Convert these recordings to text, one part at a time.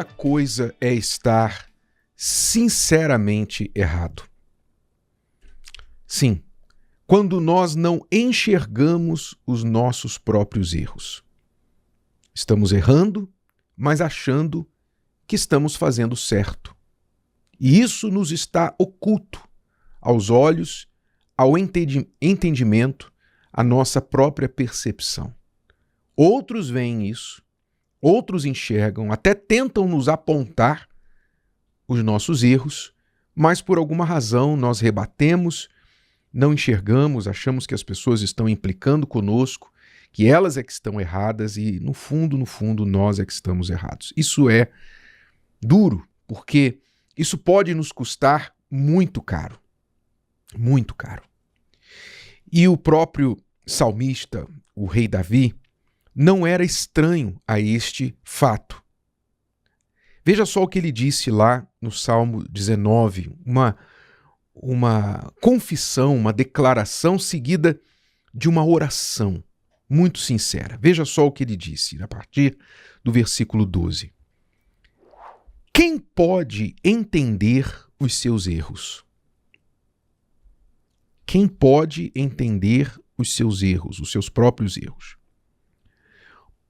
dura coisa é estar sinceramente errado. Sim, quando nós não enxergamos os nossos próprios erros. Estamos errando, mas achando que estamos fazendo certo. E isso nos está oculto aos olhos, ao entendimento, à nossa própria percepção. Outros veem isso, outros enxergam, até tentam nos apontar os nossos erros, mas por alguma razão nós rebatemos, não enxergamos, achamos que as pessoas estão implicando conosco, que elas é que estão erradas e no fundo, nós é que estamos errados. Isso é duro, porque isso pode nos custar muito caro. Muito caro. E o próprio salmista, o rei Davi, não era estranho a este fato. Veja só o que ele disse lá no Salmo 19, uma confissão, uma declaração seguida de uma oração muito sincera. Veja só o que ele disse a partir do versículo 12. Quem pode entender os seus erros? Quem pode entender os seus erros, os seus próprios erros?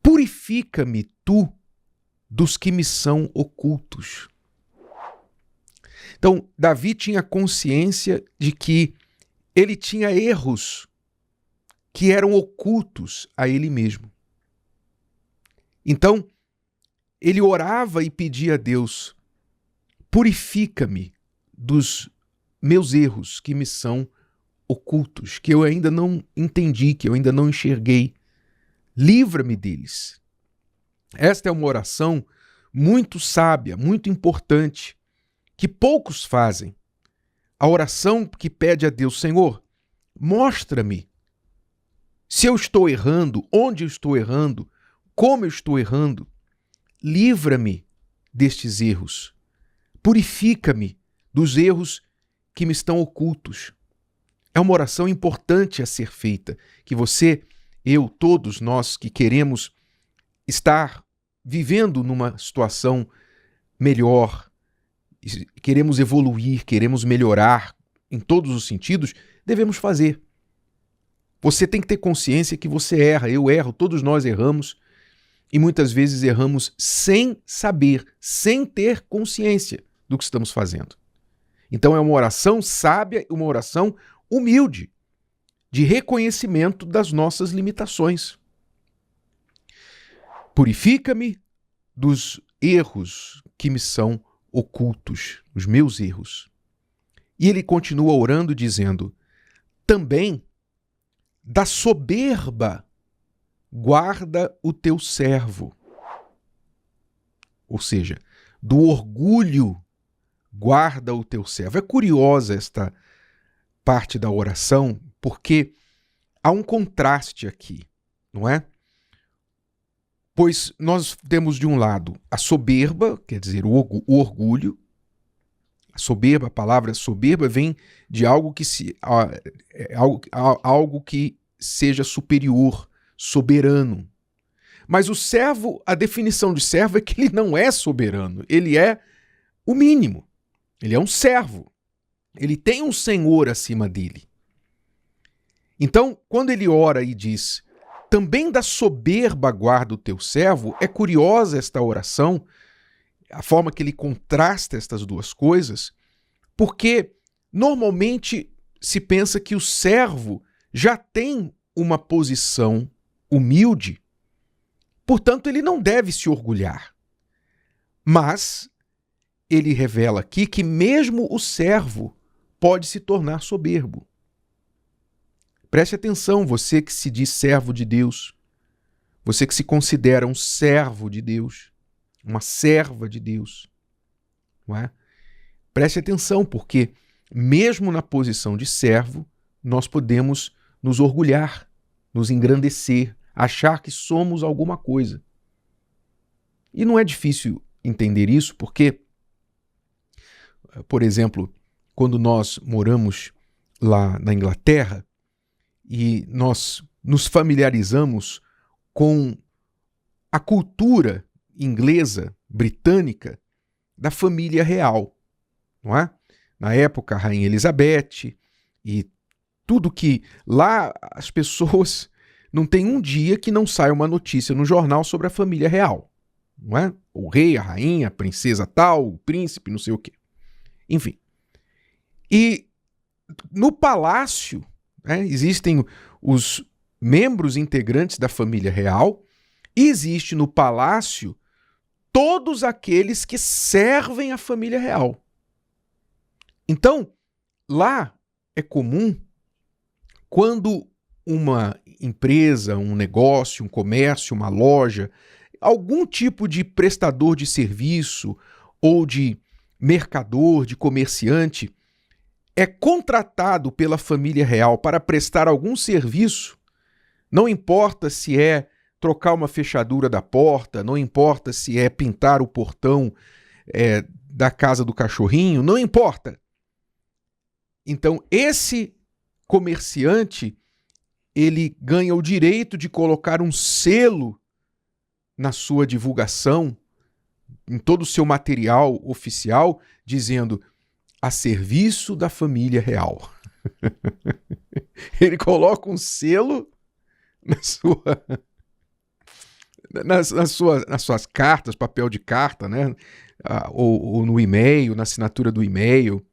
Purifica-me tu dos que me são ocultos. Então, Davi tinha consciência de que ele tinha erros que eram ocultos a ele mesmo. Então, ele orava e pedia a Deus: purifica-me dos meus erros que me são ocultos, que eu ainda não entendi, que eu ainda não enxerguei. Livra-me deles. Esta é uma oração muito sábia, muito importante, que poucos fazem. A oração que pede a Deus: Senhor, mostra-me se eu estou errando, onde eu estou errando, como eu estou errando. Livra-me destes erros. Purifica-me dos erros que me estão ocultos. É uma oração importante a ser feita, que você, eu, todos nós que queremos estar vivendo numa situação melhor, queremos evoluir, queremos melhorar em todos os sentidos, devemos fazer. Você tem que ter consciência que você erra, eu erro, todos nós erramos, e muitas vezes erramos sem saber, sem ter consciência do que estamos fazendo. Então é uma oração sábia, uma oração humilde, de reconhecimento das nossas limitações. Purifica-me dos erros que me são ocultos, os meus erros. E ele continua orando dizendo: também da soberba guarda o teu servo. Ou seja, do orgulho guarda o teu servo. É curiosa esta parte da oração, porque há um contraste aqui, não é? Pois nós temos de um lado a soberba, quer dizer, o orgulho. A soberba, a palavra soberba vem de algo que algo que seja superior, soberano. Mas o servo, a definição de servo é que ele não é soberano, ele é o mínimo. Ele é um servo. Ele tem um senhor acima dele. Então, quando ele ora e diz: também da soberba guarda o teu servo, é curiosa esta oração, a forma que ele contrasta estas duas coisas, porque normalmente se pensa que o servo já tem uma posição humilde, portanto ele não deve se orgulhar. Mas ele revela aqui que mesmo o servo pode se tornar soberbo. Preste atenção, você que se diz servo de Deus, você que se considera um servo de Deus, uma serva de Deus, não é? Preste atenção, porque mesmo na posição de servo, nós podemos nos orgulhar, nos engrandecer, achar que somos alguma coisa. E não é difícil entender isso, porque, por exemplo, quando nós moramos lá na Inglaterra e nós nos familiarizamos com a cultura inglesa, britânica da família real, não é? Na época, a Rainha Elizabeth e tudo que lá as pessoas não tem um dia que não saia uma notícia no jornal sobre a família real, não é? O rei, a rainha, a princesa tal, o príncipe, não sei o quê. Enfim. E no palácio, né, existem os membros integrantes da família real e existe no palácio todos aqueles que servem a família real. Então, lá é comum, quando uma empresa, um negócio, um comércio, uma loja, algum tipo de prestador de serviço ou de mercador, de comerciante, é contratado pela família real para prestar algum serviço, não importa se é trocar uma fechadura da porta, não importa se é pintar o portão da casa do cachorrinho, não importa. Então, esse comerciante, ele ganha o direito de colocar um selo na sua divulgação, em todo o seu material oficial, dizendo a serviço da família real. Ele coloca um selo nas suas cartas, papel de carta, né? Ou no e-mail, na assinatura do e-mail,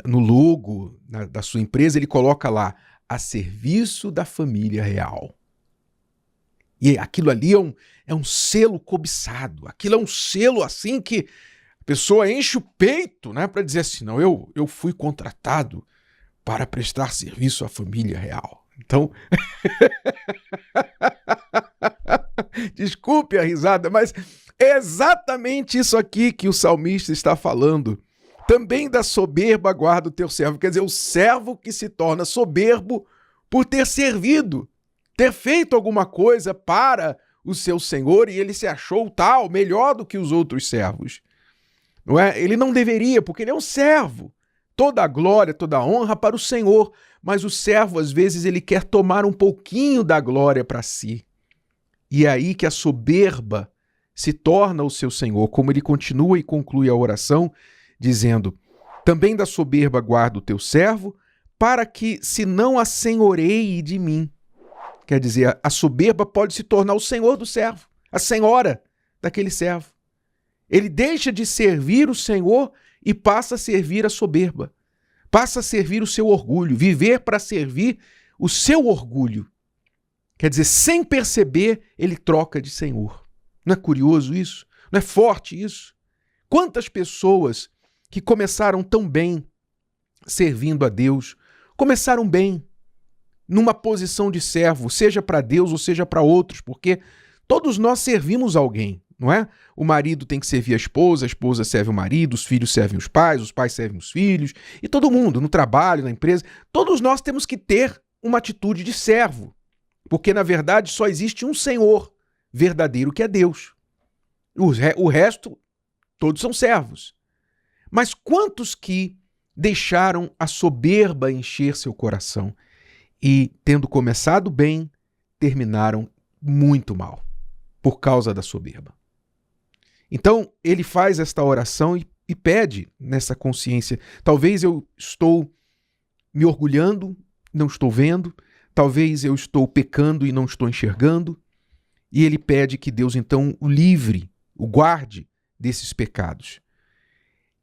no logo da sua empresa, ele coloca lá a serviço da família real. E aquilo ali é um selo cobiçado, aquilo é um selo assim que a pessoa enche o peito, né, para dizer assim, não, eu fui contratado para prestar serviço à família real. Então, desculpe a risada, mas é exatamente isso aqui que o salmista está falando. Também da soberba guarda o teu servo. Quer dizer, o servo que se torna soberbo por ter servido, ter feito alguma coisa para o seu senhor e ele se achou tal, melhor do que os outros servos. Não é? Ele não deveria, porque ele é um servo. Toda a glória, toda a honra para o Senhor. Mas o servo, às vezes, ele quer tomar um pouquinho da glória para si. E é aí que a soberba se torna o seu senhor, como ele continua e conclui a oração, dizendo, também da soberba guarda o teu servo, para que se não assenhoreie de mim. Quer dizer, a soberba pode se tornar o senhor do servo, a senhora daquele servo. Ele deixa de servir o Senhor e passa a servir a soberba. Passa a servir o seu orgulho, viver para servir o seu orgulho. Quer dizer, sem perceber, ele troca de senhor. Não é curioso isso? Não é forte isso? Quantas pessoas que começaram tão bem servindo a Deus, começaram bem, numa posição de servo, seja para Deus ou seja para outros, porque todos nós servimos alguém, não é? O marido tem que servir a esposa serve o marido, os filhos servem os pais servem os filhos, e todo mundo, no trabalho, na empresa, todos nós temos que ter uma atitude de servo, porque na verdade só existe um Senhor verdadeiro que é Deus. O resto, todos são servos. Mas quantos que deixaram a soberba encher seu coração e, tendo começado bem, terminaram muito mal por causa da soberba? Então, ele faz esta oração e pede nessa consciência. Talvez eu estou me orgulhando, não estou vendo. Talvez eu estou pecando e não estou enxergando. E ele pede que Deus, então, o livre, o guarde desses pecados.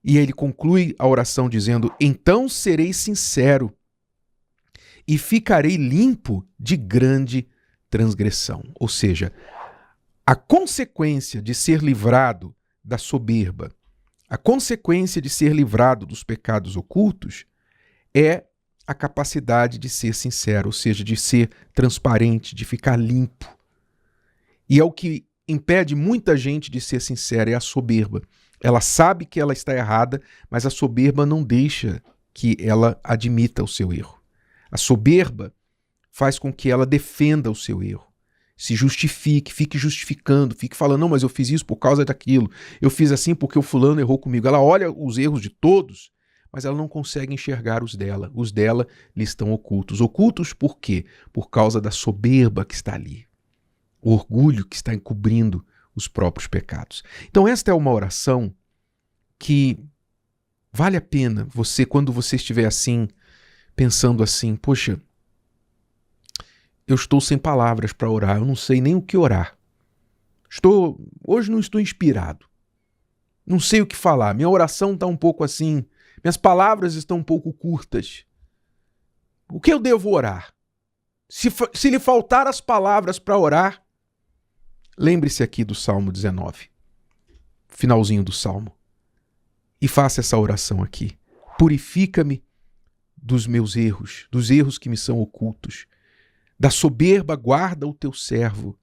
E ele conclui a oração dizendo, então serei sincero e ficarei limpo de grande transgressão. Ou seja, a consequência de ser livrado da soberba, a consequência de ser livrado dos pecados ocultos é a capacidade de ser sincero, ou seja, de ser transparente, de ficar limpo. E é o que impede muita gente de ser sincera, é a soberba. Ela sabe que ela está errada, mas a soberba não deixa que ela admita o seu erro. A soberba faz com que ela defenda o seu erro, se justifique, fique justificando, fique falando, não, mas eu fiz isso por causa daquilo, eu fiz assim porque o fulano errou comigo. Ela olha os erros de todos, mas ela não consegue enxergar os dela lhe estão ocultos. Ocultos por quê? Por causa da soberba que está ali, o orgulho que está encobrindo os próprios pecados. Então esta é uma oração que vale a pena você, quando você estiver assim, pensando assim, poxa, eu estou sem palavras para orar, eu não sei nem o que orar. Hoje não estou inspirado. Não sei o que falar, minha oração está um pouco assim, minhas palavras estão um pouco curtas. O que eu devo orar? Se lhe faltar as palavras para orar, lembre-se aqui do Salmo 19, finalzinho do Salmo, e faça essa oração aqui. Purifica-me dos meus erros, dos erros que me são ocultos. Da soberba guarda o teu servo,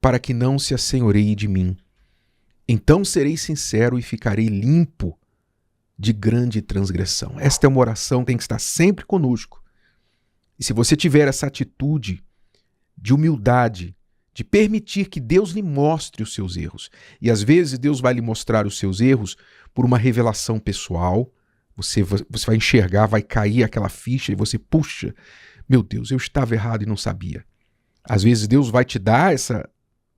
para que não se assenhoreie de mim. Então serei sincero e ficarei limpo de grande transgressão. Esta é uma oração que tem que estar sempre conosco. E se você tiver essa atitude de humildade, de permitir que Deus lhe mostre os seus erros, e às vezes Deus vai lhe mostrar os seus erros por uma revelação pessoal, você vai enxergar, vai cair aquela ficha e você, puxa, meu Deus, eu estava errado e não sabia. Às vezes Deus vai te dar essa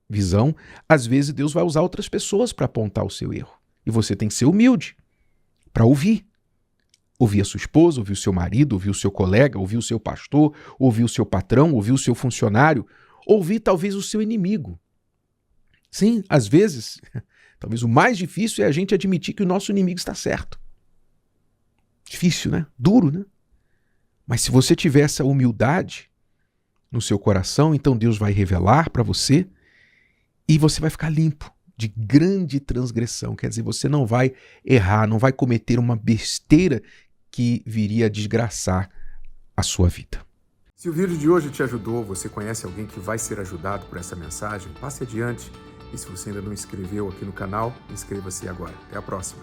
visão, às vezes Deus vai usar outras pessoas para apontar o seu erro. E você tem que ser humilde para ouvir. Ouvir a sua esposa, ouvir o seu marido, ouvir o seu colega, ouvir o seu pastor, ouvir o seu patrão, ouvir o seu funcionário, ouvir talvez o seu inimigo. Sim, às vezes, talvez o mais difícil é a gente admitir que o nosso inimigo está certo. Difícil, né? Duro, né? Mas se você tiver essa humildade no seu coração, então Deus vai revelar para você e você vai ficar limpo de grande transgressão. Quer dizer, você não vai errar, não vai cometer uma besteira que viria a desgraçar a sua vida. Se o vídeo de hoje te ajudou, você conhece alguém que vai ser ajudado por essa mensagem, passe adiante. E se você ainda não inscreveu aqui no canal, inscreva-se agora. Até a próxima.